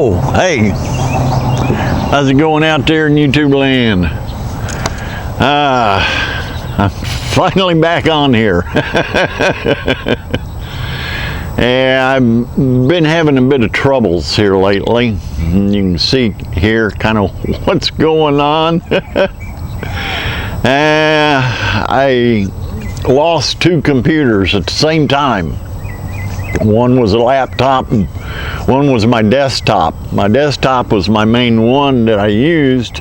Oh, hey, how's it going out there in YouTube land? I'm finally back on here. Yeah, I've been having a bit of troubles here lately. You can see here kind of what's going on. I lost two computers at the same time. One was a laptop and one was my desktop. My desktop was my main one that I used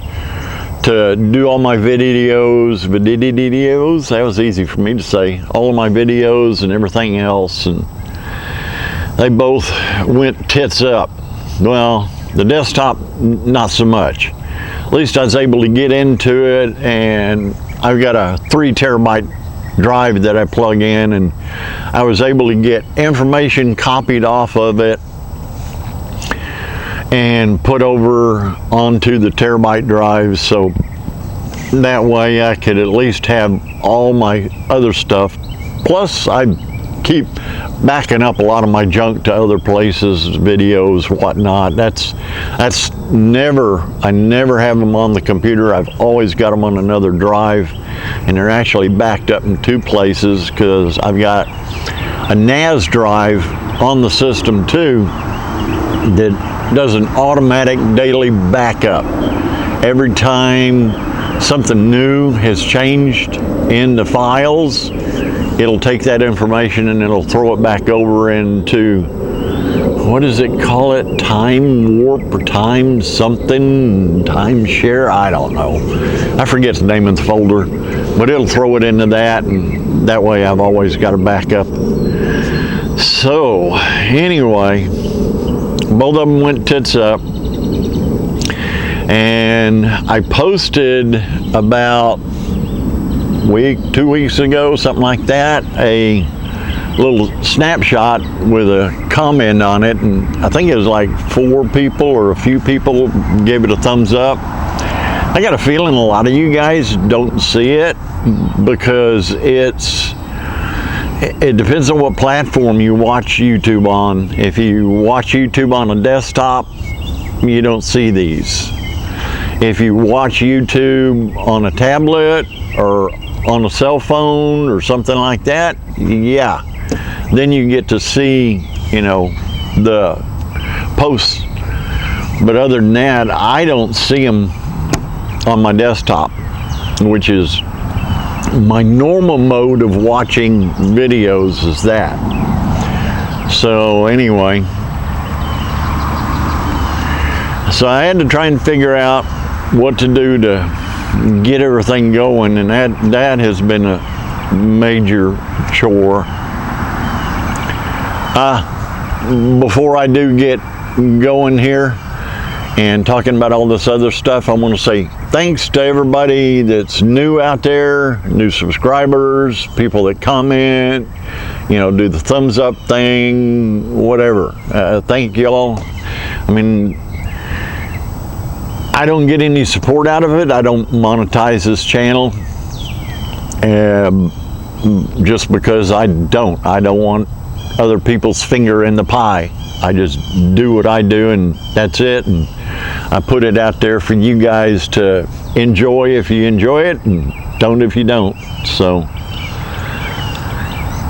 to do all my videos, that was easy for me to say, all of my videos and everything else, and they both went tits up. Well, the desktop, not so much. At least I was able to get into it, and I've got a 3 terabyte drive that I plug in, and I was able to get information copied off of it and put over onto the terabyte drive, so that way I could at least have all my other stuff. Plus I keep backing up a lot of my junk to other places, videos, whatnot. I never have them on the computer. I've always got them on another drive, and they're actually backed up in 2 places because I've got a NAS drive on the system too that does an automatic daily backup. Every time something new has changed in the files, it'll take that information and it'll throw it back over into, what does it call it, time warp or time something, time share, I don't know. I forget the name of the folder, but it'll throw it into that, and that way I've always got a backup. So anyway, both of them went tits up, and I posted about 2 weeks ago, something like that, a little snapshot with a comment on it, and I think it was like 4 people or a few people gave it a thumbs up. I got a feeling a lot of you guys don't see it because it depends on what platform you watch YouTube on. If you watch YouTube on a desktop, you don't see these. If you watch YouTube on a tablet or on a cell phone or something like that, yeah, then you get to see, you know, the posts. But other than that, I don't see them on my desktop, which is my normal mode of watching videos, is that. So anyway, so I had to try and figure out what to do to get everything going, and that has been a major chore. Before I do get going here and talking about all this other stuff, I want to say thanks to everybody that's new out there, new subscribers, people that comment, you know, do the thumbs up thing, whatever. Thank y'all. I mean, I don't get any support out of it. I don't monetize this channel just because I don't want other people's finger in the pie. I just do what I do, and that's it, and I put it out there for you guys to enjoy if you enjoy it, and don't if you don't. So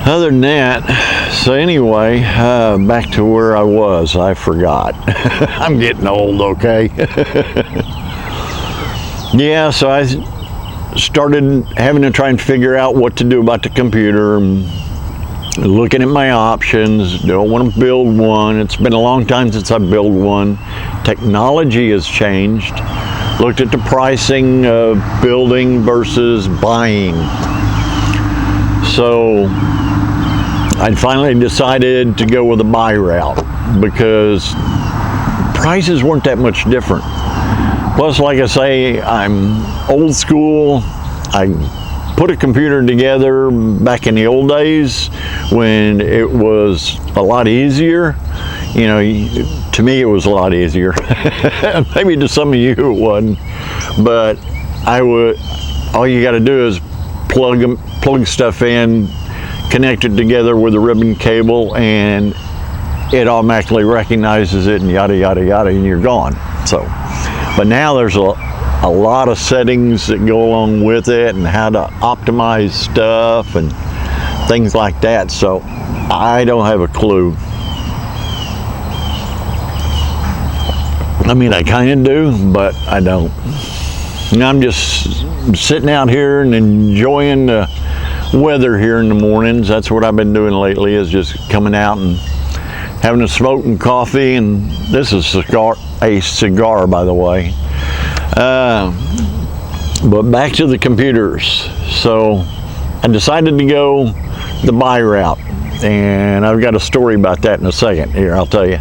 other than that, so anyway, back to where I was. I forgot. I'm getting old, okay? Yeah, so I started having to try and figure out what to do about the computer, and looking at my options. Do I want to build one? It's been a long time since I built one. Technology has changed. Looked at the pricing of building versus buying. So I finally decided to go with a buy route because prices weren't that much different. Plus, like I say, I'm old school. I put a computer together back in the old days when it was a lot easier. You know, to me it was a lot easier. Maybe to some of you it wasn't, but all you got to do is plug stuff in, connect it together with a ribbon cable, and it automatically recognizes it and yada, yada, yada, and you're gone. So, but now there's a lot of settings that go along with it and how to optimize stuff and things like that. So I don't have a clue. I mean, I kind of do, but I don't. And I'm just sitting out here and enjoying the weather here in the mornings. That's what I've been doing lately, is just coming out and having a smoke and coffee. And this is a cigar, by the way. But back to the computers. So I decided to go the buy route, and I've got a story about that in a second here, I'll tell you.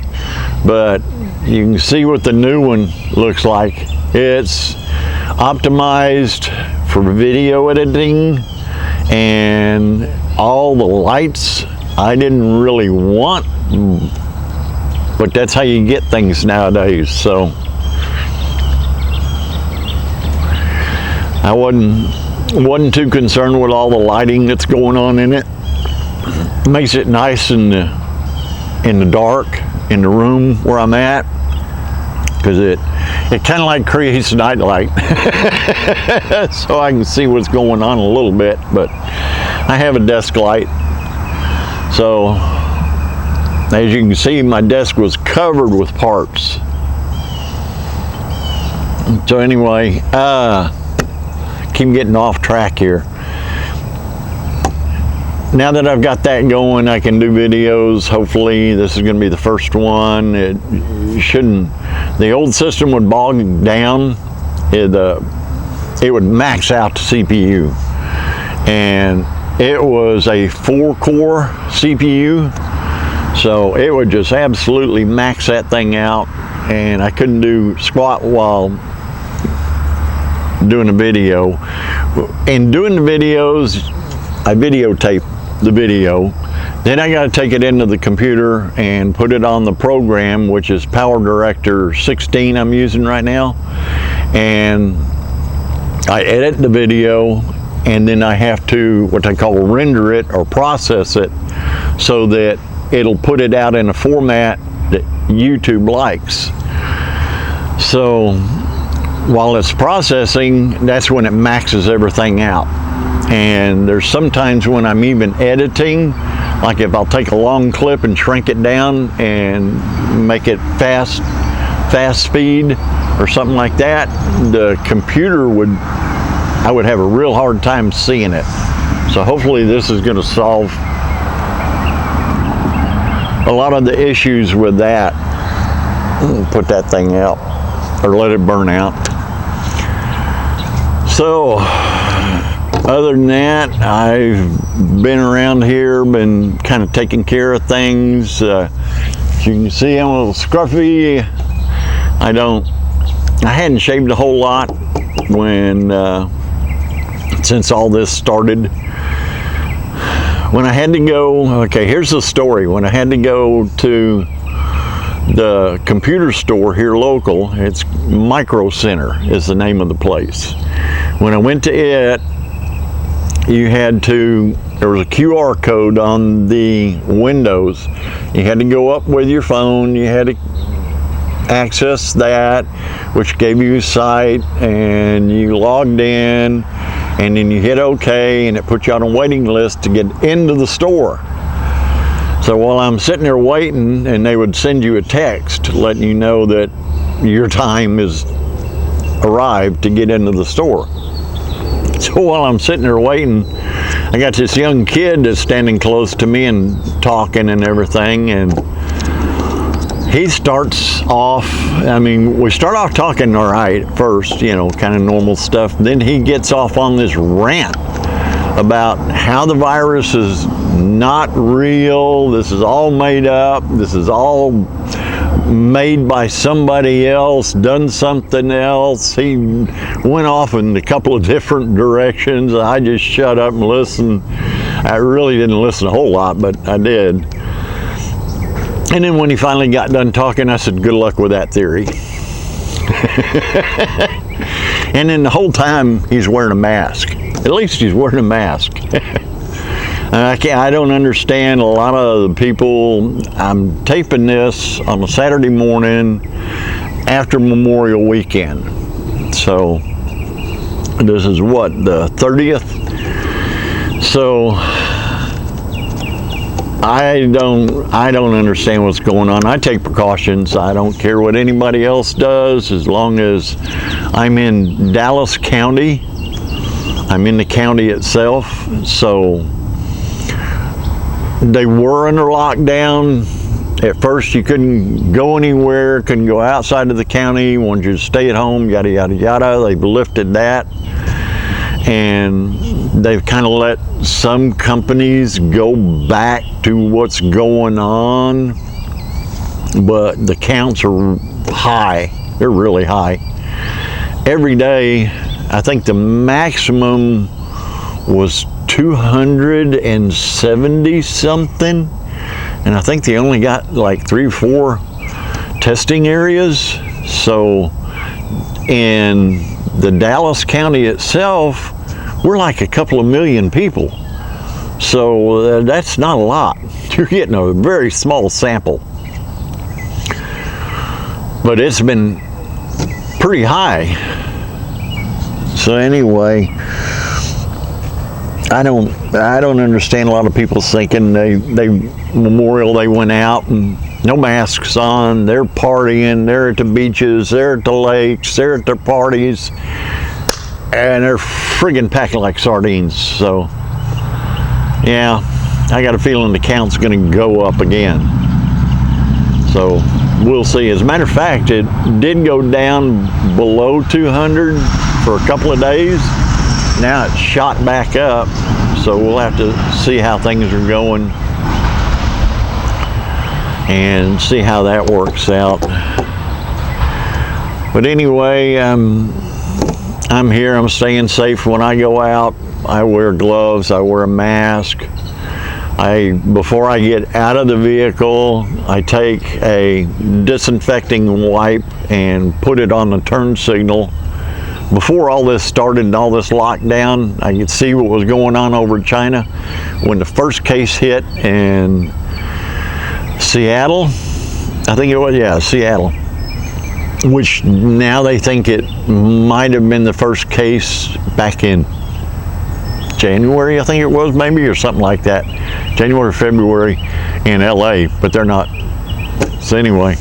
But you can see what the new one looks like. It's optimized for video editing, and all the lights I didn't really want, but that's how you get things nowadays. So I wasn't too concerned with all the lighting that's going on in it. Makes it nice in the dark in the room where I'm at, because it kind of like creates night light so I can see what's going on a little bit. But I have a desk light, so as you can see, my desk was covered with parts. So anyway, keep getting off track here. Now that I've got that going, I can do videos. Hopefully this is going to be the first one. It shouldn't, the old system would bog down. It would max out the CPU, and it was a 4-core CPU, so it would just absolutely max that thing out, and I couldn't do squat while doing a video. And doing the videos, I videotape the video, then I got to take it into the computer and put it on the program, which is PowerDirector 16 I'm using right now, and I edit the video, and then I have to what they call render it or process it, so that it'll put it out in a format that YouTube likes. So while it's processing, that's when it maxes everything out. And there's sometimes when I'm even editing, like if I'll take a long clip and shrink it down and make it fast speed or something like that, the computer I would have a real hard time seeing it. So hopefully this is going to solve a lot of the issues with that. Put that thing out, or let it burn out. So other than that, I've been around here, been kind of taking care of things. As you can see, I'm a little scruffy. I hadn't shaved a whole lot since all this started. When I had to go, okay, here's the story. When I had to go to the computer store here local, it's Micro Center is the name of the place. When I went to it, there was a QR code on the windows. You had to go up with your phone, you had to access that, which gave you a site, and you logged in, and then you hit OK, and it put you on a waiting list to get into the store. So while I'm sitting there waiting, and they would send you a text letting you know that your time is arrived to get into the store. So while I'm sitting there waiting, I got this young kid that's standing close to me and talking and everything, and he starts off, we start off talking all right at first, kind of normal stuff. Then he gets off on this rant about how the virus is not real, this is all made up, this is all made by somebody else, done something else. He went off in a couple of different directions. I just shut up and listened. I really didn't listen a whole lot, but I did. And then when he finally got done talking, I said, good luck with that theory. And then the whole time he's wearing a mask. At least he's wearing a mask. I don't understand a lot of the people. I'm taping this on a Saturday morning after Memorial Weekend. So this is what, the 30th? So I don't understand what's going on. I take precautions. I don't care what anybody else does as long as I'm in Dallas County. I'm in the county itself. So they were under lockdown. At first you couldn't go anywhere, couldn't go outside of the county, wanted you to stay at home, yada, yada, yada. They've lifted that. And they've kind of let some companies go back to what's going on, but the counts are high. They're really high. Every day, I think the maximum was 270 something, and I think they only got like 3 or 4 testing areas. So in the Dallas County itself, we're like a couple of million people. So that's not a lot. You're getting a very small sample. But it's been pretty high. So anyway, I don't understand a lot of people thinking they Memorial Day went out and no masks on, they're partying, they're at the beaches, they're at the lakes, they're at their parties, and they're friggin' packing like sardines. So yeah, I got a feeling the count's gonna go up again. So we'll see. As a matter of fact, it did go down below 200 for a couple of days. Now it's shot back up, so we'll have to see how things are going and see how that works out. But anyway, I'm here, I'm staying safe when I go out. I wear gloves, I wear a mask. Before I get out of the vehicle, I take a disinfecting wipe and put it on the turn signal. Before all this started and all this lockdown, I could see what was going on over in China. When the first case hit in Seattle, I think it was, yeah, Seattle, which now they think it might have been the first case back in January, I think it was, maybe, or something like that. January, February in LA, but they're not. So anyway,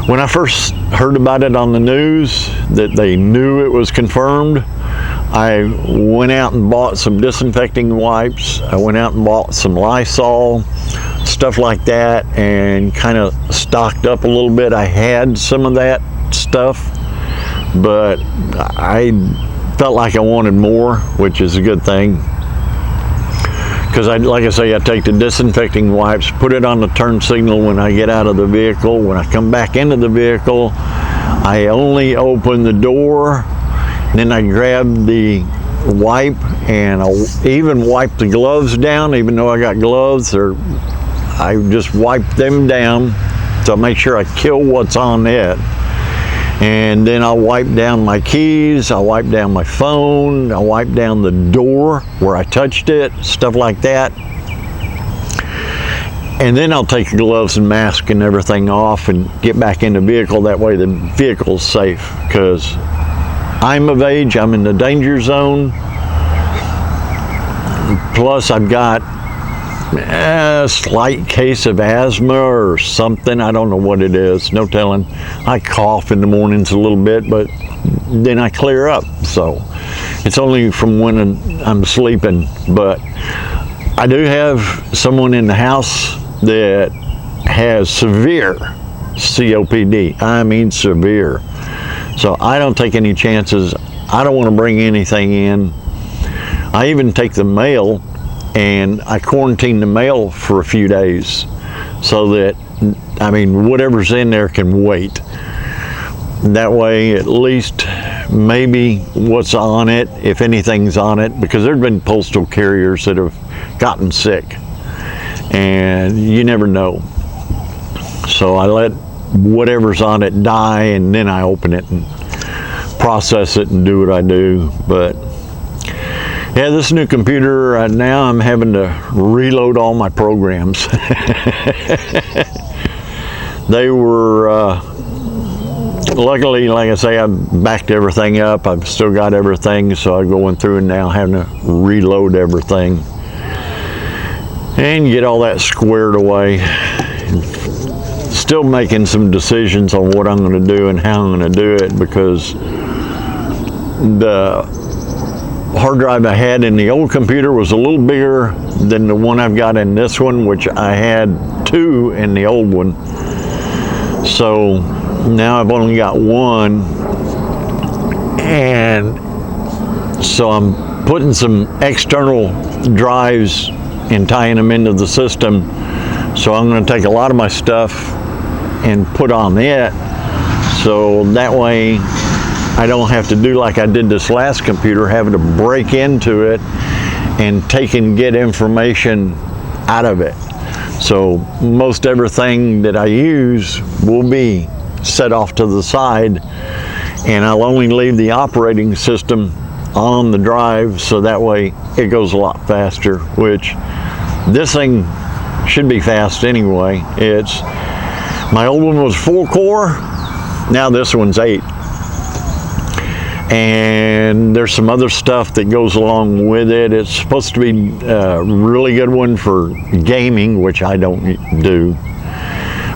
when I first heard about it on the news, that they knew it was confirmed, I went out and bought some disinfecting wipes. I went out and bought some Lysol, stuff like that, and kind of stocked up a little bit. I had some of that stuff, but I felt like I wanted more, which is a good thing. Because like I say, I take the disinfecting wipes, put it on the turn signal when I get out of the vehicle. When I come back into the vehicle, I only open the door, then I grab the wipe, and I'll even wipe the gloves down, even though I got gloves, or I just wipe them down to make sure I kill what's on it. And then I'll wipe down my keys, I'll wipe down my phone, I'll wipe down the door where I touched it, stuff like that. And then I'll take the gloves and mask and everything off and get back in the vehicle. That way the vehicle's safe, because I'm of age, I'm in the danger zone. Plus I've got a slight case of asthma or something. I don't know what it is, no telling. I cough in the mornings a little bit, but then I clear up. So it's only from when I'm sleeping. But I do have someone in the house that has severe COPD. I mean severe. So I don't take any chances. I don't want to bring anything in. I even take the mail and I quarantine the mail for a few days so that, I mean, whatever's in there can wait. That way, at least maybe what's on it, if anything's on it, because there've been postal carriers that have gotten sick, and you never know. So I let whatever's on it die, and then I open it and process it and do what I do. But Yeah, this new computer right now, I'm having to reload all my programs. They were, luckily, like I say, I backed everything up. I've still got everything, so I'm going through and now having to reload everything and get all that squared away. Still making some decisions on what I'm going to do and how I'm going to do it, because the hard drive I had in the old computer was a little bigger than the one I've got in this one, which I had 2 in the old one. So now I've only got 1, and so I'm putting some external drives and tying them into the system. So I'm going to take a lot of my stuff and put on it, so that way I don't have to do like I did this last computer, having to break into it and take and get information out of it. So most everything that I use will be set off to the side, and I'll only leave the operating system on the drive, so that way it goes a lot faster, which this thing should be fast anyway. My old one was 4-core, now this one's 8. And there's some other stuff that goes along with it. It's supposed to be a really good one for gaming, which I don't do,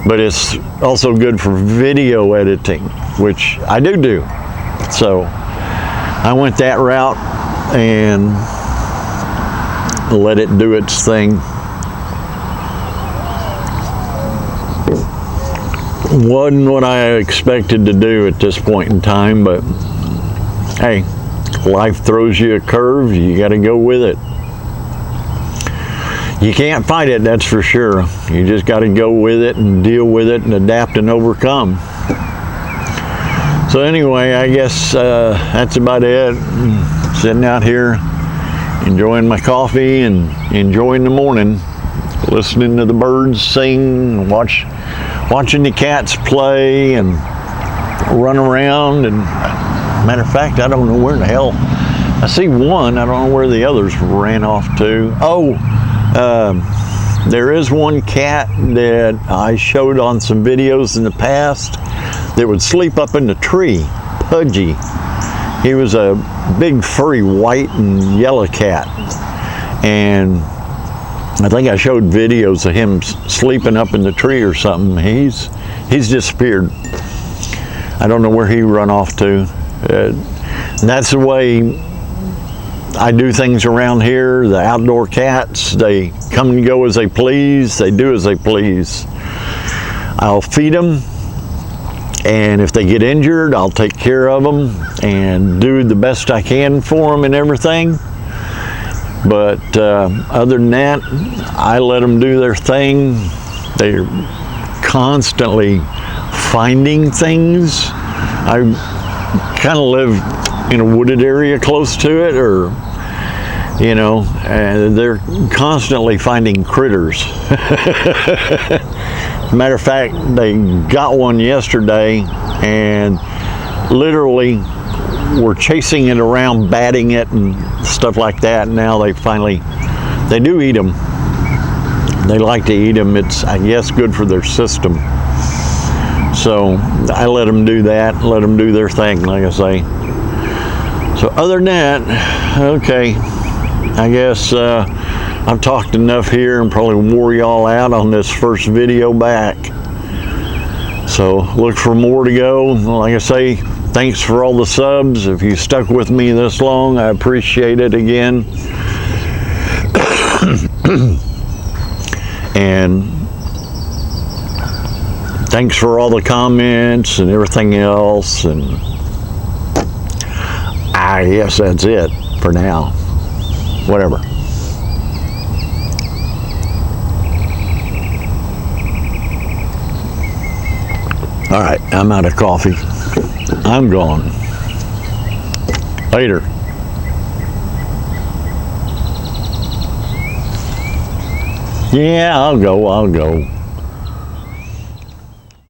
but it's also good for video editing, which I do. So I went that route and let it do its thing. Wasn't what I expected to do at this point in time, but hey, life throws you a curve, you got to go with it. You can't fight it, that's for sure. You just got to go with it and deal with it and adapt and overcome. So anyway, I guess that's about it. Sitting out here, enjoying my coffee and enjoying the morning, listening to the birds sing, watching the cats play and run around. And matter of fact, I don't know where the hell, I see one, I don't know where the others ran off to. There is one cat that I showed on some videos in the past that would sleep up in the tree, Pudgy. He was a big furry white and yellow cat, and I think I showed videos of him sleeping up in the tree or something. He's disappeared. I don't know where he run off to. That's the way I do things around here. The outdoor cats, they come and go as they please. They do as they please. I'll feed them, and if they get injured, I'll take care of them and do the best I can for them and everything. But other than that, I let them do their thing. They're constantly finding things. I kind of live in a wooded area close to it, or you know, and they're constantly finding critters. Matter of fact, they got one yesterday and literally were chasing it around, batting it and stuff like that. And now they do eat them. They like to eat them. It's, I guess, good for their system. So I let them do that, let them do their thing, like I say. So other than that, okay, I guess I've talked enough here and probably wore y'all out on this first video back. So look for more to go. Like I say, thanks for all the subs. If you stuck with me this long, I appreciate it again. And thanks for all the comments and everything else. And I guess that's it for now. Whatever. All right, I'm out of coffee. I'm gone. Later. Yeah, I'll go.